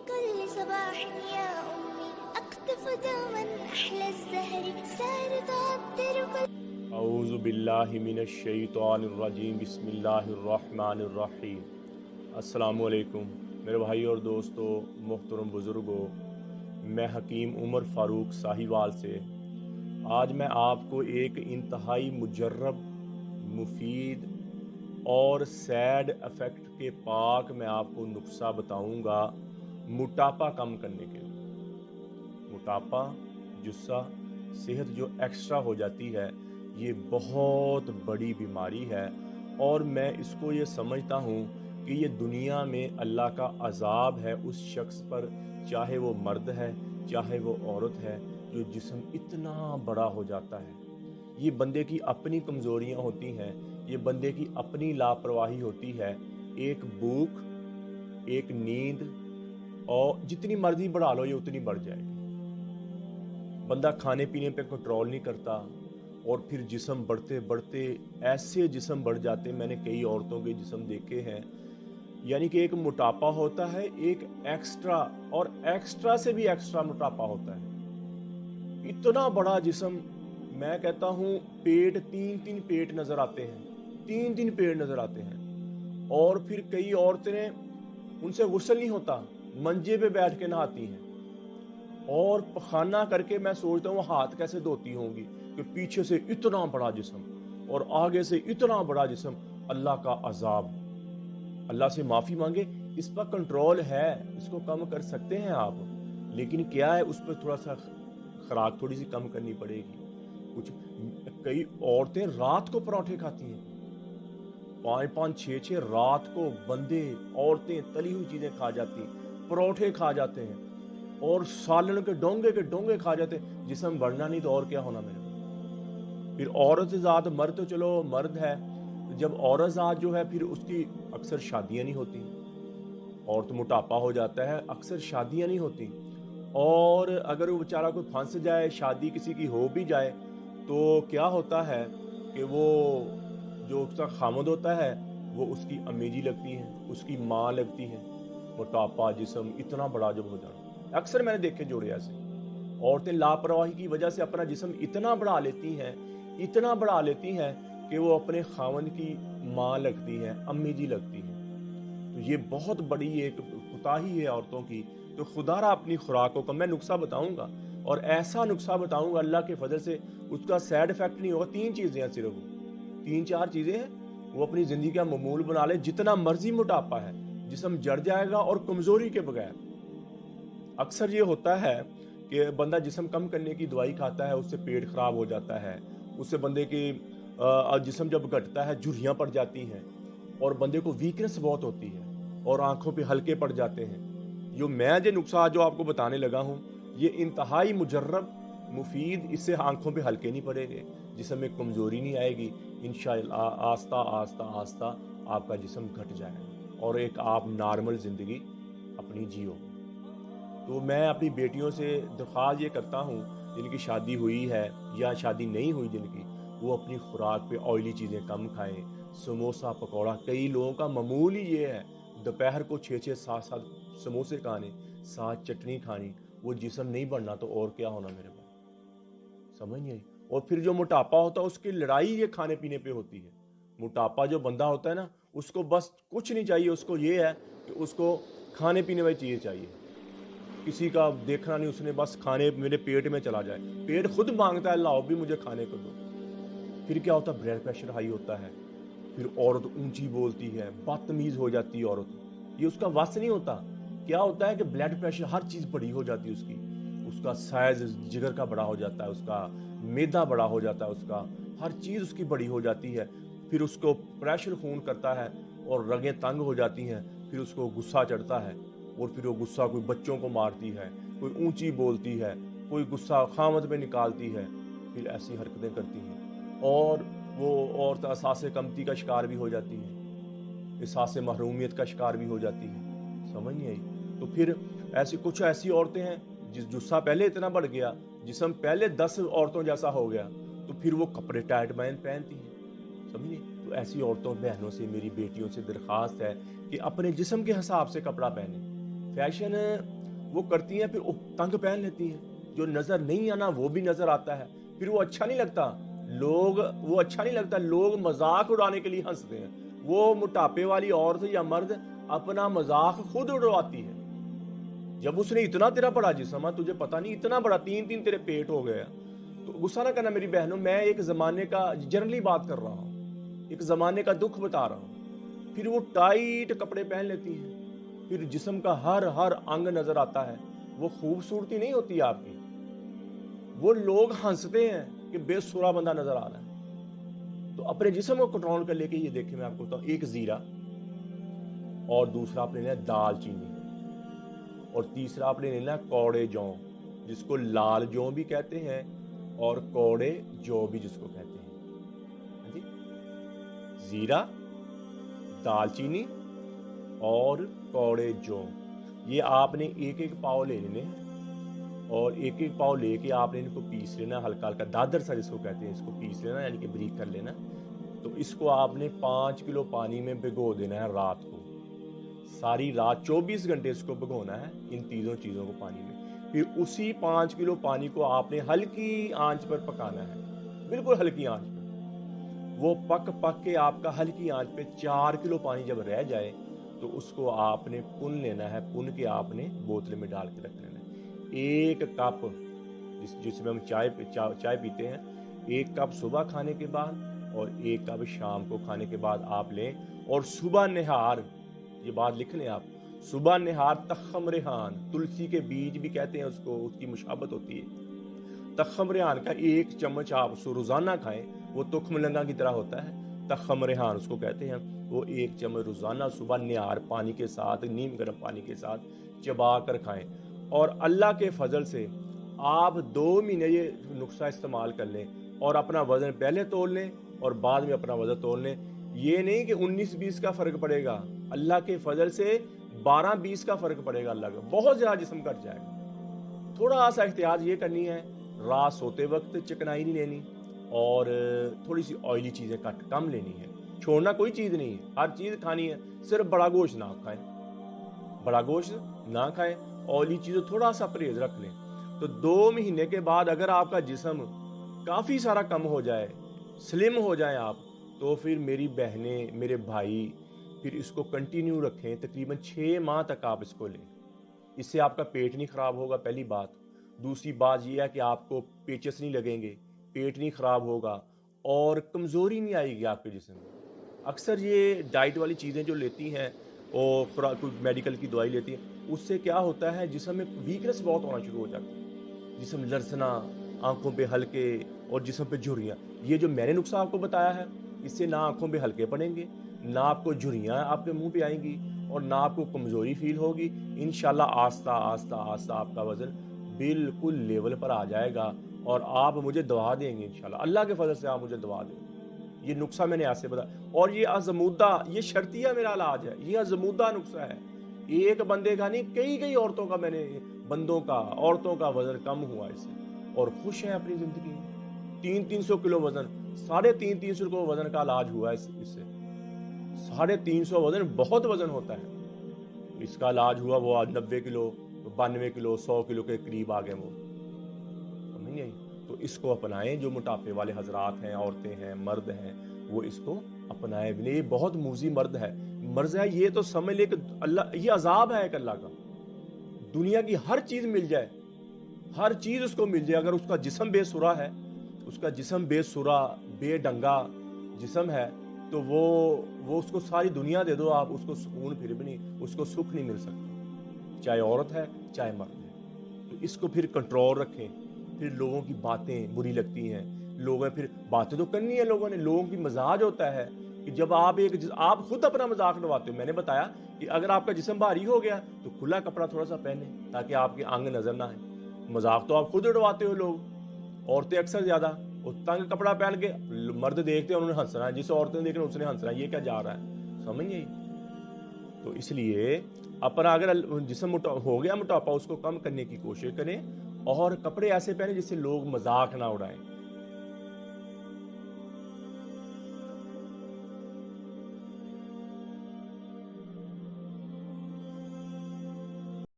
كل صباح يا أمي أقطف دوما أحلى الزهر سار تعطر كل اعوذ باللہ من الشیطان الرجیم بسم اللہ الرحمن الرحیم۔ السلام علیکم میرے بھائی اور دوستو، محترم بزرگوں، میں حکیم عمر فاروق ساہیوال سے آج میں آپ کو ایک انتہائی مجرب، مفید اور سیڈ افیکٹ کے پاک میں آپ کو نسخہ بتاؤں گا موٹاپا کم کرنے کے لیے۔ موٹاپا، جسہ، صحت جو ایکسٹرا ہو جاتی ہے، یہ بہت بڑی بیماری ہے، اور میں اس کو یہ سمجھتا ہوں کہ یہ دنیا میں اللہ کا عذاب ہے اس شخص پر، چاہے وہ مرد ہے چاہے وہ عورت ہے، جو جسم اتنا بڑا ہو جاتا ہے۔ یہ بندے کی اپنی کمزوریاں ہوتی ہیں، یہ بندے کی اپنی لاپرواہی ہوتی ہے۔ ایک بھوک، ایک نیند، اور جتنی مرضی بڑھا لو یہ اتنی بڑھ جائے گی۔ بندہ کھانے پینے پہ کنٹرول نہیں کرتا، اور پھر جسم بڑھتے بڑھتے ایسے جسم بڑھ جاتے، میں نے کئی عورتوں کے جسم دیکھے ہیں، یعنی کہ ایک موٹاپا ہوتا ہے، ایک ایکسٹرا، اور ایکسٹرا سے بھی ایکسٹرا موٹاپا ہوتا ہے۔ اتنا بڑا جسم، میں کہتا ہوں پیٹ، تین پیٹ نظر آتے ہیں، تین پیٹ نظر آتے ہیں۔ اور پھر کئی عورتیں ان سے غسل نہیں ہوتا، منجے پہ بیٹھ کے نہاتی ہیں، اور پخانہ کر کے میں سوچتا ہوں ہاتھ کیسے دھوتی ہوں گی، کہ پیچھے سے اتنا بڑا جسم اور آگے سے اتنا بڑا جسم۔ اللہ کا عذاب۔ اللہ سے معافی مانگے، اس پر کنٹرول ہے، اس کو کم کر سکتے ہیں آپ، لیکن کیا ہے، اس پر تھوڑا سا خوراک تھوڑی سی کم کرنی پڑے گی۔ کئی عورتیں رات کو پراٹھے کھاتی ہیں، 5 6 رات کو بندے، عورتیں تلی ہوئی چیزیں کھا جاتی ہیں، پراٹھے کھا جاتے ہیں، اور سالن کے ڈونگے کھا جاتے ہیں۔ جسم بڑھنا نہیں تو اور کیا ہونا میرے۔ پھر عورت ذات، مرد تو چلو مرد ہے، جب عورت ذات جو ہے پھر اس کی اکثر شادیاں نہیں ہوتی، عورت موٹاپا ہو جاتا ہے، اکثر شادیاں نہیں ہوتی، اور اگر وہ بیچارہ کوئی پھنس جائے، شادی کسی کی ہو بھی جائے، تو کیا ہوتا ہے کہ وہ جو اس کا خامد ہوتا ہے وہ اس کی امی جی لگتی ہیں، اس کی ماں لگتی ہیں۔ موٹاپا، جسم اتنا بڑا جب ہو جانا، اکثر میں نے دیکھے جوڑے ایسے، عورتیں لاپرواہی کی وجہ سے اپنا جسم اتنا بڑھا لیتی ہیں کہ وہ اپنے خاوند کی ماں لگتی ہیں، امی جی لگتی ہیں۔ تو یہ بہت بڑی ایک کوتاہی ہے عورتوں کی۔ تو خدا را اپنی خوراکوں کا میں نسخہ بتاؤں گا، اور ایسا نسخہ بتاؤں گا اللہ کے فضل سے، اس کا سائیڈ افیکٹ نہیں ہوگا۔ 3 چیزیں ہیں، صرف 3 4 چیزیں ہیں، وہ اپنی زندگی کا معمول بنا لے۔ جتنا مرضی موٹاپا ہے، جسم جڑ جائے گا، اور کمزوری کے بغیر۔ اکثر یہ ہوتا ہے کہ بندہ جسم کم کرنے کی دوائی کھاتا ہے، اس سے پیٹ خراب ہو جاتا ہے، اس سے بندے کی جسم جب گھٹتا ہے جھریاں پڑ جاتی ہیں، اور بندے کو ویکنس بہت ہوتی ہے، اور آنکھوں پہ ہلکے پڑ جاتے ہیں۔ میں جو نقصان جو آپ کو بتانے لگا ہوں، یہ انتہائی مجرب، مفید، اس سے آنکھوں پہ ہلکے نہیں پڑے گے، جسم میں کمزوری نہیں آئے گی، انشاءاللہ آہستہ آہستہ آپ کا جسم گھٹ جائے گا، اور ایک آپ نارمل زندگی اپنی جیو۔ تو میں اپنی بیٹیوں سے درخواست یہ کرتا ہوں، جن کی شادی ہوئی ہے یا شادی نہیں ہوئی جن کی، وہ اپنی خوراک پہ آئلی چیزیں کم کھائیں۔ سموسہ، پکوڑا، کئی لوگوں کا معمول ہی یہ ہے، دوپہر کو 6 7 سموسے کھانے، 7 چٹنی کھانی۔ وہ جسم نہیں بڑھنا تو اور کیا ہونا میرے پاس، سمجھ نہیں آئی۔ اور پھر جو موٹاپا ہوتا ہے، اس کی لڑائی یہ کھانے پینے پہ ہوتی ہے۔ موٹاپا جو بندہ ہوتا ہے نا، اس کو بس کچھ نہیں چاہیے، اس کو یہ ہے کہ اس کو کھانے پینے والی چیزیں چاہیے، کسی کا دیکھنا نہیں، اس نے بس کھانے میرے پیٹ میں چلا جائے۔ پیٹ خود مانگتا ہے اللہ بھی مجھے کھانے کو دو۔ پھر کیا ہوتا ہے، بلڈ پریشر ہائی ہوتا ہے، پھر عورت اونچی بولتی ہے، بدتمیز ہو جاتی ہے عورت، یہ اس کا وس نہیں ہوتا۔ کیا ہوتا ہے کہ بلڈ پریشر، ہر چیز بڑی ہو جاتی ہے اس کا سائز جگر کا بڑا ہو جاتا ہے، اس کا میدا بڑا ہو جاتا ہے، اس کا ہر چیز اس کی بڑی ہو جاتی ہے۔ پھر اس کو پریشر خون کرتا ہے، اور رگیں تنگ ہو جاتی ہیں، پھر اس کو غصہ چڑھتا ہے، اور پھر وہ غصہ کوئی بچوں کو مارتی ہے، کوئی اونچی بولتی ہے، کوئی غصہ خامد پہ نکالتی ہے، پھر ایسی حرکتیں کرتی ہیں، اور وہ عورت احساس کمتری کا شکار بھی ہو جاتی ہے، احساس محرومیت کا شکار بھی ہو جاتی ہے، سمجھ نہیں آئی۔ تو پھر کچھ ایسی عورتیں ہیں جس جسہ پہلے اتنا بڑھ گیا، جسم پہلے 10 عورتوں جیسا ہو گیا، تو پھر وہ کپڑے ٹائٹ پہنتی ہیں، سمجھے۔ تو ایسی عورتوں، بہنوں سے، میری بیٹیوں سے درخواست ہے کہ اپنے جسم کے حساب سے کپڑا پہنیں، फैशन वो करती हैं, फिर तंग पहन लेती हैं, जो नज़र नहीं आना वो भी नज़र आता है, फिर वो अच्छा नहीं लगता, लोग मजाक उड़ाने के लिए हंसते हैं। वो मोटापे वाली औरत या मर्द अपना मजाक खुद उड़वाती है। जब उसने इतना तेरा बड़ा जिस्म है, तुझे पता नहीं इतना बड़ा 3-3 तेरे पेट हो गया, तो गुस्सा ना करना मेरी बहनों, मैं एक ज़माने का जनरली बात कर रहा हूँ, एक ज़माने का दुख बता रहा हूँ। फिर वो टाइट कपड़े पहन लेती है, फिर जिस्म का हर हर अंग नजर आता है, वो खूबसूरती नहीं होती आपकी, वो लोग हंसते हैं कि बेसुरा बंदा नजर आ रहा है। तो अपने जिस्म को कंट्रोल कर लेके ये देखें, मैं आपको बताऊं, एक जीरा, और दूसरा आपने लेना दाल चीनी, और तीसरा आपने लेना कौड़े जौ, जिसको लाल जौ भी कहते हैं और कौड़े जौ भी जिसको कहते हैं। हाँ जी, जीरा, दालचीनी और कौड़े जौ, ये आपने एक एक पाव ले लेने हैं, और एक एक पाव लेके आपने इनको पीस लेना, हल्का हल्का दादर सा जिसको कहते हैं, इसको पीस लेना, यानी कि बारीक कर लेना। तो इसको आपने 5 किलो पानी में भिगो देना है रात को, सारी रात 24 घंटे इसको भिगोना है इन तीनों चीज़ों को पानी में। फिर उसी 5 किलो पानी को आपने हल्की आंच पर पकाना है, बिल्कुल हल्की आंच पर। वो पक के आपका हल्की आंच पे 4 किलो पानी जब रह जाए, तो उसको आपने पुन लेना है, पुन के आपने बोतल में डाल के रख लेना है। 1 कप जिसमें हम चाय पीते हैं, 1 कप सुबह खाने के बाद और 1 कप शाम को खाने के बाद आप लें। और सुबह निहार, ये बात लिख लें आप, सुबह निहार तखम रेहान, तुलसी के बीज भी कहते हैं उसको, उसकी मुशाबत होती है। तखम रेहान का 1 चम्मच आप रोजाना खाएं, वो तुख्म लंगा की तरह होता है, तखम रेहान उसको कहते हैं। वो 1 चम्मच रोजाना सुबह निहार पानी के साथ, नीम गर्म पानी के साथ चबा कर खाएं। और अल्लाह के फजल से आप 2 महीने ये नुस्खा इस्तेमाल कर लें, और अपना वजन पहले तोल लें और बाद में अपना वजन तोल लें। ये नहीं कि 19-20 का फर्क पड़ेगा, अल्लाह के फजल से 12-20 का फर्क पड़ेगा, अल्लाह का बहुत ज्यादा जिस्म कट जाएगा। थोड़ा सा एहतियात ये करनी है, रात सोते वक्त चिकनाई नहीं लेनी, और थोड़ी सी ऑयली चीजें कम लेनी है। छोड़ना कोई चीज नहीं है, हर चीज खानी है, सिर्फ बड़ा गोश्त ना खाएं, बड़ा गोश्त ना खाएं, ऑयली चीजें थोड़ा सा परहेज रख लें। तो 2 महीने के बाद अगर आपका जिस्म काफी सारा कम हो जाए, स्लिम हो जाए आप, तो फिर मेरी बहनें, मेरे भाई, फिर इसको कंटिन्यू रखें, तकरीबन 6 माह तक आप इसको लें। इससे आपका पेट नहीं खराब होगा, पहली बात। दूसरी बात यह है कि आपको पेचस नहीं लगेंगे, पेट नहीं खराब होगा, और कमजोरी नहीं आएगी आपके जिस्म में। अक्सर ये डाइट वाली चीज़ें जो लेती हैं और कोई मेडिकल की दवाई लेती हैं, उससे क्या होता है, जिस्म में वीकनेस बहुत होना शुरू हो जाती है, जिस्म लरसना, आंखों पे हल्के और जिस्म पे झुर्रियाँ। ये जो मैंने नुस्खा आपको बताया है, इससे ना आंखों पे हल्के पड़ेंगे, ना आपको झुर्रियाँ आपके मुंह पे आएंगी, और ना आपको कमज़ोरी फील होगी। इंशाल्लाह आस्ता आस्ता आस्ता आपका वज़न बिल्कुल लेवल पर आ जाएगा, और आप मुझे दुआ देंगे इंशाल्लाह, अल्लाह के फजल से आप मुझे दुआ देंगे। ये नुस्खा मैंने ऐसे बताया, और ये आजमूदा, ये शर्तिया मेरा इलाज है, ये आजमूदा नुस्खा है। एक बंदे का नहीं, कई औरतों का, बंदों का, औरतों का वजन कम हुआ इससे, और खुश है अपनी जिंदगी में। 300-300 किलो वजन, 350 किलो वजन का इलाज हुआ है इससे। 350 वजन बहुत वजन होता है, इसका इलाज हुआ, वो आज 90 किलो, 92 किलो, 100 किलो के करीब आ गए वो, समझ नहीं आई। तो इसको अपनाएं, जो मोटापे वाले हजरात हैं, औरतें हैं, मर्द हैं, वो इसको अपनाएं। ये बहुत मूजी मर्ज है, ये तो समझ ले कि अल्लाह, ये अजाब है एक अल्लाह का। दुनिया की हर चीज मिल जाए, हर चीज उसको मिल जाए, अगर उसका जिस्म बेसुरा है, उसका जिस्म बेसुरा बेढंगा जिस्म है, तो वो उसको सारी दुनिया दे दो आप, उसको सुकून फिर भी नहीं, उसको सुख नहीं मिल सकता, चाहे औरत है चाहे मर्द है। तो इसको फिर कंट्रोल रखें। फिर लोगों की बातें बुरी लगती हैं, लोगों फिर बातें तो करनी है लोगों ने, लोगों की मजाज होता है कि जब आप खुद अपना मजाक उड़वाते हो। मैंने बताया कि अगर आपका जिस्म भारी हो गया तो खुला कपड़ा थोड़ा सा पहने, ताकि आपके अंग नजर ना आए। मजाक तो आप खुद उड़वाते हो लोग, औरतें अक्सर ज्यादा, वो तंग कपड़ा पहन के मर्द देखते हैं, उन्होंने हंसना है, जिस औरतें देख रहे हैं उसने हंसना है, ये क्या जा रहा है, समझ नहीं। तो इसलिए अपना अगर जिस्म हो गया मोटापा, उसको कम करने की कोशिश करें, और कपड़े ऐसे पहने जिससे लोग मजाक ना उड़ाएं।